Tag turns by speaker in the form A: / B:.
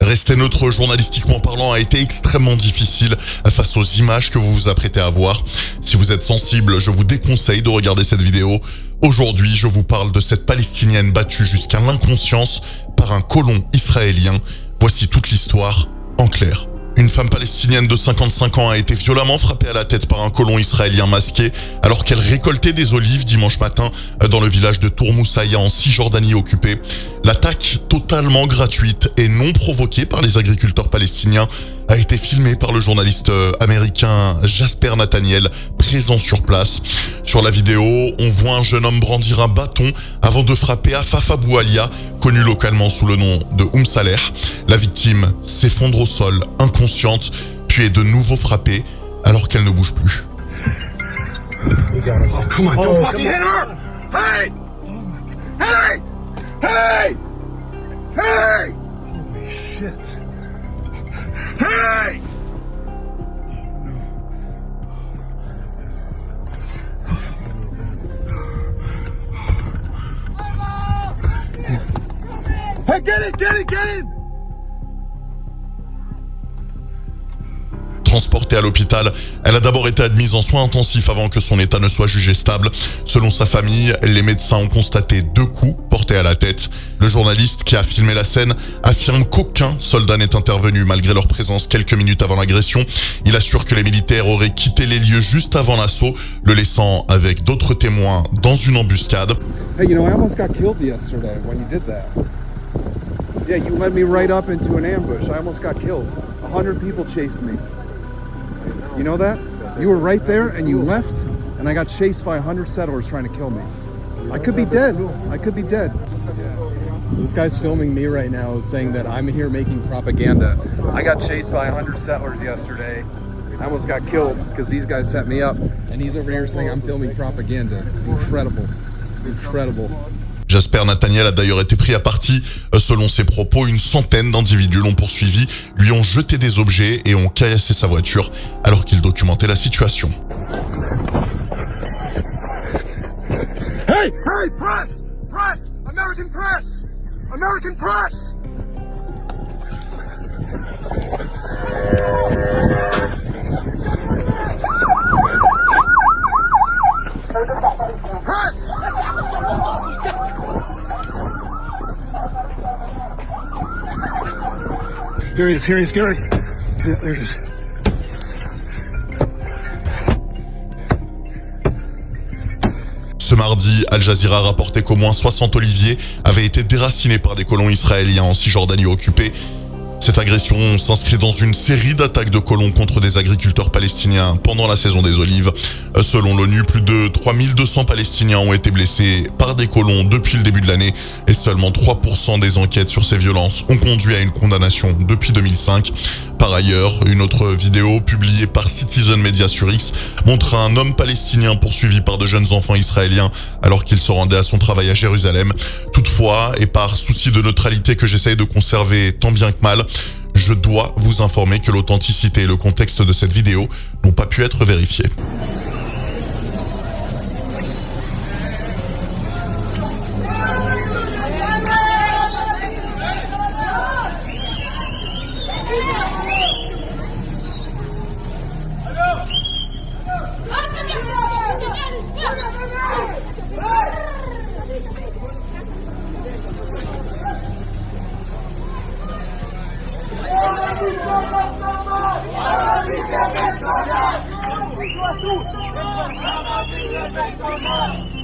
A: Rester neutre journalistiquement parlant a été extrêmement difficile face aux images que vous vous apprêtez à voir. Si vous êtes sensible, je vous déconseille de regarder cette vidéo. Aujourd'hui, je vous parle de cette Palestinienne battue jusqu'à l'inconscience par un colon israélien. Voici toute l'histoire en clair. Une femme palestinienne de 55 ans a été violemment frappée à la tête par un colon israélien masqué alors qu'elle récoltait des olives dimanche matin dans le village de Tour Moussaïa en Cisjordanie occupée. L'attaque totalement gratuite et non provoquée par les agriculteurs palestiniens a été filmée par le journaliste américain Jasper Nathaniel, présent sur place. Sur la vidéo, on voit un jeune homme brandir un bâton avant de frapper Afaf Abou Alia, connu localement sous le nom de Saleh. La victime s'effondre au sol, inconsciente, puis est de nouveau frappée alors qu'elle ne bouge plus.
B: Oh, come on, don't fucking hit her! Hey! Hey! Hey! Hey! Holy shit. Hey! Hey, get it, get it, get it!
A: Transportée à l'hôpital, elle a d'abord été admise en soins intensifs avant que son état ne soit jugé stable. Selon sa famille, les médecins ont constaté 2 coups portés à la tête. Le journaliste qui a filmé la scène affirme qu'aucun soldat n'est intervenu malgré leur présence quelques minutes avant l'agression. Il assure que les militaires auraient quitté les lieux juste avant l'assaut, le laissant avec d'autres témoins dans une embuscade.
C: Hey, you know, I almost got killed yesterday when you did that. Yeah, you led me right up into an ambush. I almost got killed. 100 people chased me. You know that? You were right there and you left, and I got chased by 100 settlers trying to kill me. I could be dead. I could be dead. So this guy's filming me right now saying that I'm here making propaganda. I got chased by 100 settlers yesterday. I almost got killed because these guys set me up. And he's over here saying I'm filming propaganda. Incredible. Incredible.
A: Jasper Nathaniel a d'ailleurs été pris à partie. Selon ses propos, une centaine d'individus l'ont poursuivi, lui ont jeté des objets et ont caillassé sa voiture alors qu'il documentait la situation.
B: Hey! Hey! Press! Press! American press! American press! Press! Here he is, Gary. Yeah, there it is.
A: Ce mardi, Al Jazeera rapportait qu'au moins 60 oliviers avaient été déracinés par des colons israéliens en Cisjordanie occupée. Cette agression s'inscrit dans une série d'attaques de colons contre des agriculteurs palestiniens pendant la saison des olives. Selon l'ONU, plus de 3200 Palestiniens ont été blessés par des colons depuis le début de l'année et seulement 3% des enquêtes sur ces violences ont conduit à une condamnation depuis 2005. Par ailleurs, une autre vidéo publiée par Citizen Media sur X montre un homme palestinien poursuivi par de jeunes enfants israéliens alors qu'il se rendait à son travail à Jérusalem. Toutefois, et par souci de neutralité que j'essaye de conserver tant bien que mal, je dois vous informer que l'authenticité et le contexte de cette vidéo n'ont pas pu être vérifiés.
D: Vamos,